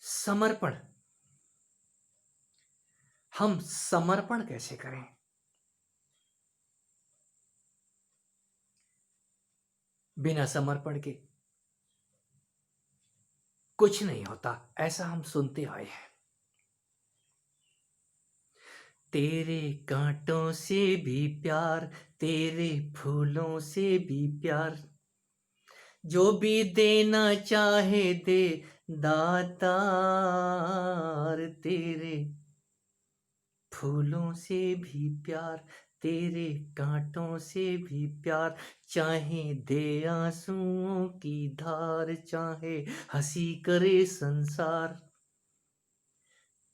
समर्पण। हम समर्पण कैसे करें? बिना समर्पण के कुछ नहीं होता, ऐसा हम सुनते आए हैं। तेरे कांटों से भी प्यार, तेरे फूलों से भी प्यार, जो भी देना चाहे दे दातार। तेरे फूलों से भी प्यार, तेरे कांटों से भी प्यार, चाहे दे आंसुओं की धार, चाहे हंसी करे संसार।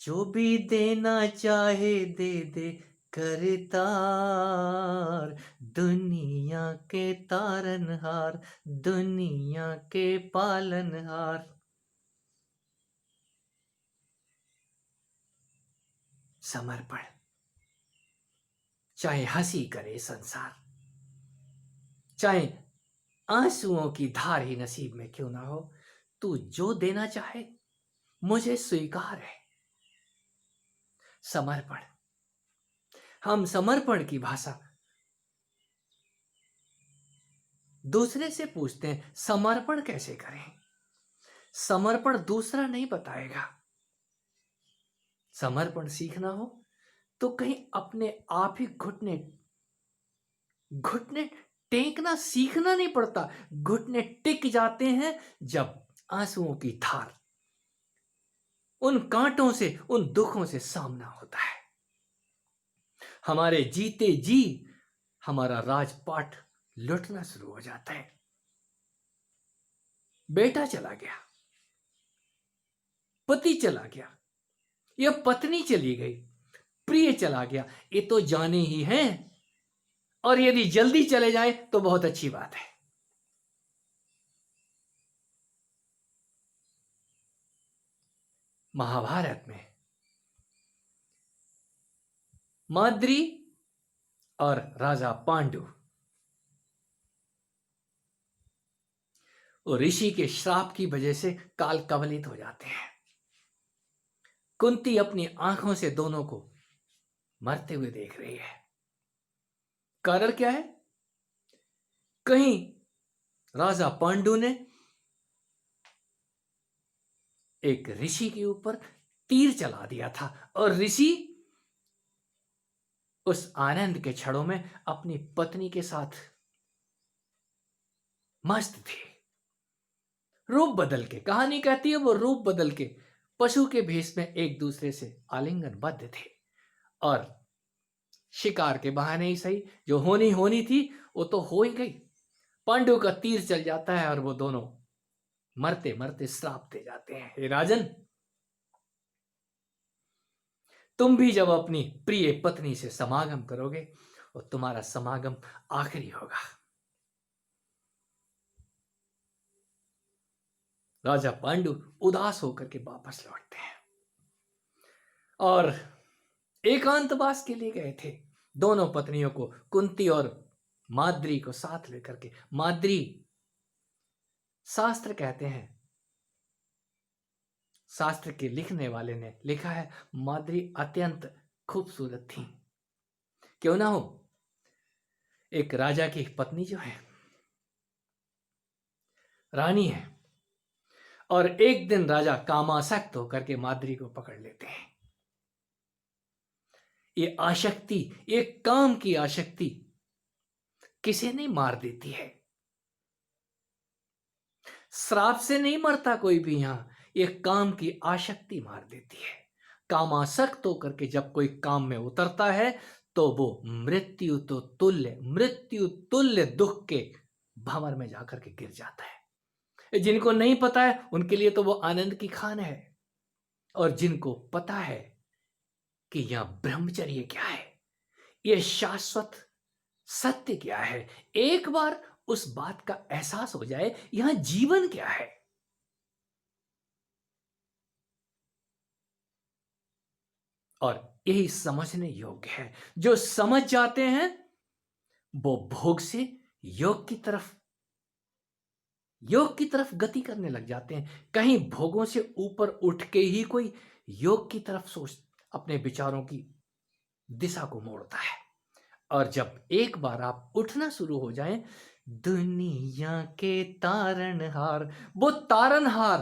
जो भी देना चाहे दे दे करतार। दुनिया के तारनहार, दुनिया के पालनहार। समर्पण। चाहे हंसी करे संसार, चाहे आंसुओं की धार ही नसीब में क्यों ना हो, तू जो देना चाहे मुझे स्वीकार है। समर्पण। हम समर्पण की भाषा दूसरे से पूछते हैं, समर्पण कैसे करें? समर्पण दूसरा नहीं बताएगा। समर्पण सीखना हो तो कहीं अपने आप ही घुटने घुटने टेकना सीखना नहीं पड़ता। घुटने टिक जाते हैं जब आंसुओं की धार, उन कांटों से, उन दुखों से सामना होता है। हमारे जीते जी हमारा राजपाट लुटना शुरू हो जाता है। बेटा चला गया, पति चला गया, या पत्नी चली गई, प्रिय चला गया, ये तो जाने ही हैं। और यदि जल्दी चले जाए तो बहुत अच्छी बात है। महाभारत में माद्री और राजा पांडु और ऋषि के श्राप की वजह से काल कवलित हो जाते हैं। कुंती अपनी आंखों से दोनों को मरते हुए देख रही है। कारण क्या है? कहीं राजा पांडु ने एक ऋषि के ऊपर तीर चला दिया था और ऋषि उस आनंद के क्षणों में अपनी पत्नी के साथ मस्त थे। रूप बदल के, कहानी कहती है वो रूप बदल के पशु के भेष में एक दूसरे से आलिंगनबद्ध थे। और शिकार के बहाने ही सही, जो होनी होनी थी वो तो हो ही गई। पांडु का तीर चल जाता है और वो दोनों मरते मरते श्राप दे जाते हैं। हे राजन, तुम भी जब अपनी प्रिय पत्नी से समागम करोगे और तुम्हारा समागम आखिरी होगा। राजा पांडु उदास होकर के वापस लौटते हैं और एकांतवास के लिए गए थे। दोनों पत्नियों को, कुंती और माद्री को साथ लेकर के। माद्री, शास्त्र कहते हैं, शास्त्र के लिखने वाले ने लिखा है, माद्री अत्यंत खूबसूरत थी। क्यों ना हो, एक राजा की पत्नी जो है, रानी है, और एक दिन राजा कामासक्त होकर के माद्री को पकड़ लेते हैं। ये आसक्ति, ये काम की आसक्ति किसे नहीं मार देती है। श्राप से नहीं मरता कोई भी यहां, ये काम की आसक्ति मार देती है। कामासक्त होकर के जब कोई काम में उतरता है तो वो मृत्यु तुल्य दुख के भंवर में जाकर के गिर जाता है। जिनको नहीं पता है उनके लिए तो वो आनंद की खान है, और जिनको पता है कि यह ब्रह्मचर्य क्या है, यह शाश्वत सत्य क्या है, एक बार उस बात का एहसास हो जाए, यहां जीवन क्या है, और यही समझने योग्य है। जो समझ जाते हैं वो भोग से योग की तरफ योग की तरफ गति करने लग जाते हैं। कहीं भोगों से ऊपर उठ के ही कोई योग की तरफ सोच अपने विचारों की दिशा को मोड़ता है। और जब एक बार आप उठना शुरू हो जाएं, दुनिया के तारनहार, वो तारनहार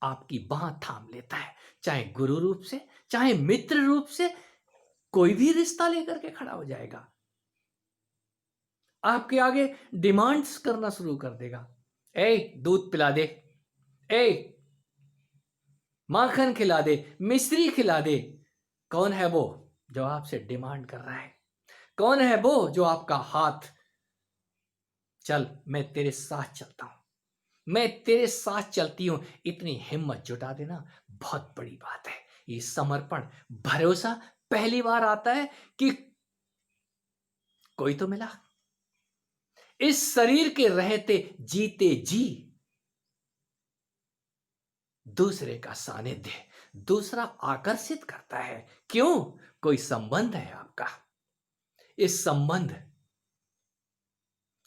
आपकी बाह थाम लेता है। चाहे गुरु रूप से, चाहे मित्र रूप से, कोई भी रिश्ता लेकर के खड़ा हो जाएगा। आपके आगे डिमांड्स करना शुरू कर देगा। ए दूध पिला दे, ए माखन खिला दे, मिश्री खिला दे। कौन है वो जो आपसे डिमांड कर रहा है? कौन है वो जो आपका हाथ, चल मैं तेरे साथ चलता हूं, मैं तेरे साथ चलती हूं, इतनी हिम्मत जुटा देना बहुत बड़ी बात है। ये समर्पण, भरोसा पहली बार आता है कि कोई तो मिला। इस शरीर के रहते जीते जी दूसरे का सानिध्य दूसरा आकर्षित करता है। क्यों? कोई संबंध है आपका। इस संबंध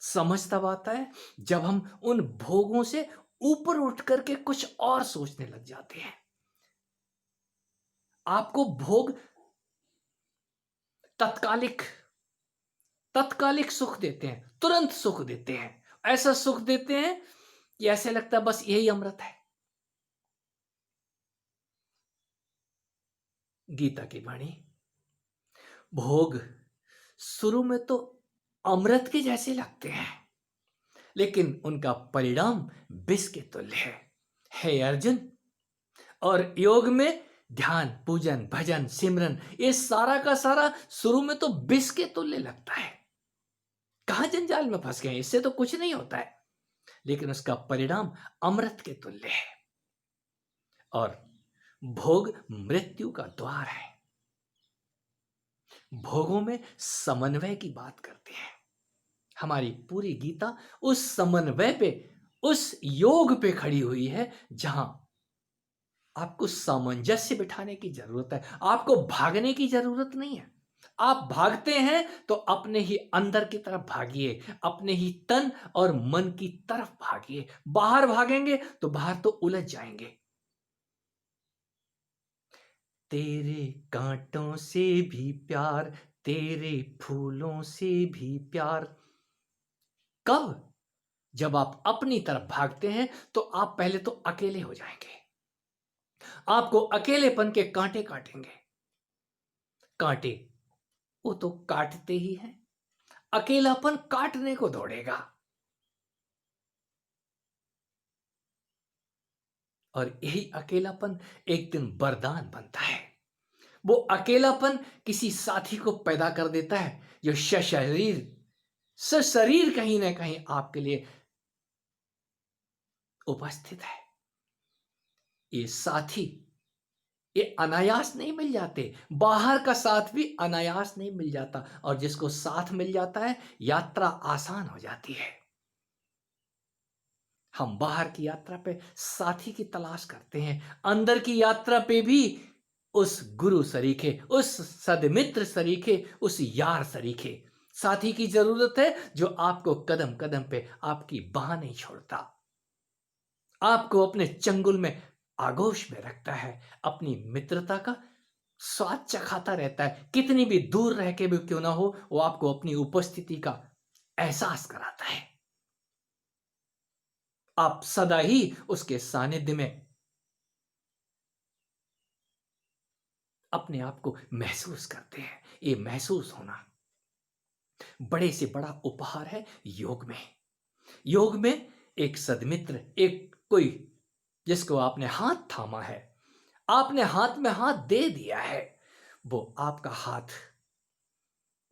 समझ तब आता है जब हम उन भोगों से ऊपर उठ करके कुछ और सोचने लग जाते हैं। आपको भोग तत्कालिक तत्कालिक सुख देते हैं, तुरंत सुख देते हैं। ऐसा सुख देते हैं कि ऐसे लगता है बस यही अमृत है। गीता की वाणी, भोग शुरू में तो अमृत के जैसे लगते हैं, लेकिन उनका परिणाम विष के तुल्य है। हे अर्जुन, और योग में ध्यान, पूजन, भजन, सिमरन, ये सारा का सारा शुरू में तो विष के तुल्य लगता है। कहां जंजाल में फंस गए, इससे तो कुछ नहीं होता है, लेकिन उसका परिणाम अमृत के तुल्य है। और भोग मृत्यु का द्वार है। भोगों में समन्वय की बात करते हैं। हमारी पूरी गीता उस समन्वय पे, उस योग पे खड़ी हुई है, जहां आपको सामंजस्य बिठाने की जरूरत है। आपको भागने की जरूरत नहीं है। आप भागते हैं तो अपने ही अंदर की तरफ भागिए, अपने ही तन और मन की तरफ भागिए। बाहर भागेंगे तो बाहर तो उलझ जाएंगे। तेरे कांटों से भी प्यार, तेरे फूलों से भी प्यार। कब? जब आप अपनी तरफ भागते हैं तो आप पहले तो अकेले हो जाएंगे। आपको अकेलेपन के कांटे काटेंगे। कांटे वो तो काटते ही हैं, अकेलापन काटने को दौड़ेगा। और यही अकेलापन एक दिन वरदान बनता है। वो अकेलापन किसी साथी को पैदा कर देता है जो सशरीर कहीं ना कहीं आपके लिए उपस्थित है। ये साथी, ये अनायास नहीं मिल जाते। बाहर का साथ भी अनायास नहीं मिल जाता, और जिसको साथ मिल जाता है यात्रा आसान हो जाती है। हम बाहर की यात्रा पे साथी की तलाश करते हैं, अंदर की यात्रा पे भी उस गुरु सरीखे, उस सदमित्र सरीखे, उस यार सरीखे साथी की जरूरत है, जो आपको कदम कदम पे आपकी बाह नहीं छोड़ता, आपको अपने चंगुल में, आगोश में रखता है, अपनी मित्रता का स्वाद चखाता रहता है। कितनी भी दूर रह के भी क्यों ना हो, वो आपको अपनी उपस्थिति का एहसास कराता है। आप सदा ही उसके सानिध्य में अपने आप को महसूस करते हैं। ये महसूस होना बड़े से बड़ा उपहार है योग में। योग में एक सदमित्र, एक कोई जिसको आपने हाथ थामा है, आपने हाथ में हाथ दे दिया है, वो आपका हाथ,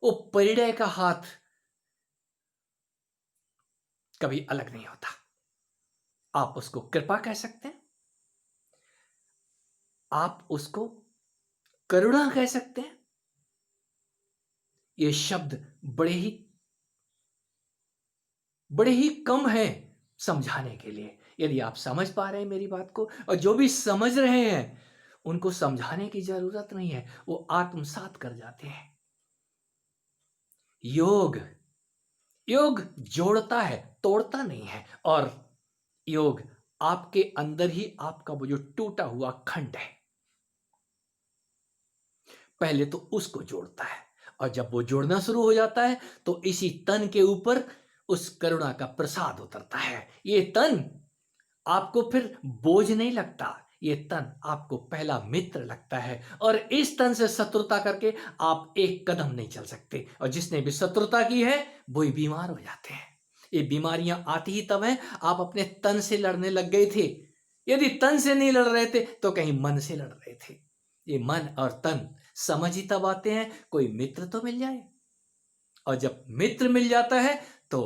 वो परिणय का हाथ कभी अलग नहीं होता। आप उसको कृपा कह सकते हैं, आप उसको करुणा कह सकते हैं। ये शब्द बड़े ही कम हैं समझाने के लिए। यदि आप समझ पा रहे हैं मेरी बात को, और जो भी समझ रहे हैं उनको समझाने की जरूरत नहीं है, वो आत्मसात कर जाते हैं। योग योग जोड़ता है, तोड़ता नहीं है। और योग आपके अंदर ही आपका वो जो टूटा हुआ खंड है, पहले तो उसको जोड़ता है। और जब वो जोड़ना शुरू हो जाता है तो इसी तन के ऊपर उस करुणा का प्रसाद उतरता है। ये तन आपको फिर बोझ नहीं लगता, ये तन आपको पहला मित्र लगता है। और इस तन से शत्रुता करके आप एक कदम नहीं चल सकते। और जिसने भी शत्रुता की है वही बीमार हो जाते हैं। ये बीमारियां आती ही तब हैं आप अपने तन से लड़ने लग गए थे। यदि तन से नहीं लड़ रहे थे तो कहीं मन से लड़ रहे थे। ये मन और तन समझ ही तब आते हैं कोई मित्र तो मिल जाए। और जब मित्र मिल जाता है तो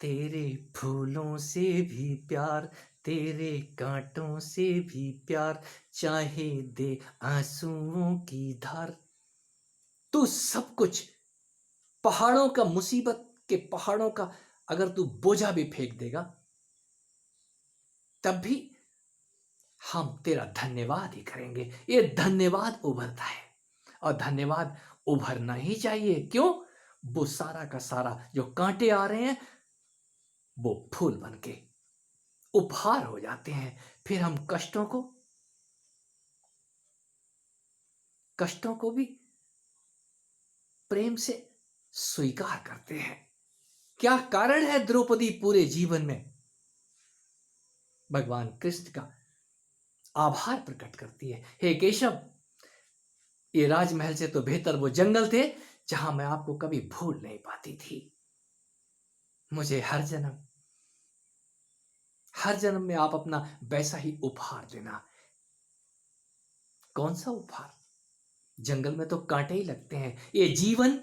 तेरे फूलों से भी प्यार, तेरे कांटों से भी प्यार, चाहे दे आंसुओं की धार। तू सब कुछ, पहाड़ों का, मुसीबत के पहाड़ों का अगर तू बोझा भी फेंक देगा तब भी हम तेरा धन्यवाद ही करेंगे। ये धन्यवाद उभरता है। और धन्यवाद उभरना ही चाहिए। क्यों? वो सारा का सारा जो कांटे आ रहे हैं वो फूल बन के उपहार हो जाते हैं। फिर हम कष्टों को भी प्रेम से स्वीकार करते हैं। क्या कारण है द्रौपदी पूरे जीवन में भगवान कृष्ण का आभार प्रकट करती है? हे केशव, ये राजमहल से तो बेहतर वो जंगल थे जहां मैं आपको कभी भूल नहीं पाती थी। मुझे हर जन्म में आप अपना वैसा ही उपहार देना। कौन सा उपहार? जंगल में तो कांटे ही लगते हैं। ये जीवन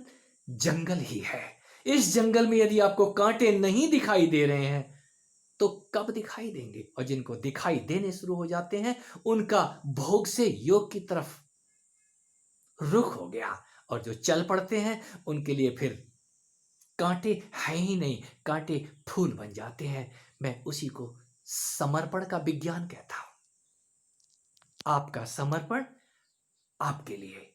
जंगल ही है। इस जंगल में यदि आपको कांटे नहीं दिखाई दे रहे हैं तो कब दिखाई देंगे? और जिनको दिखाई देने शुरू हो जाते हैं उनका भोग से योग की तरफ रुख हो गया। और जो चल पड़ते हैं उनके लिए फिर कांटे हैं ही नहीं, कांटे फूल बन जाते हैं। मैं उसी को समर्पण का विज्ञान कहता हूं। आपका समर्पण आपके लिए,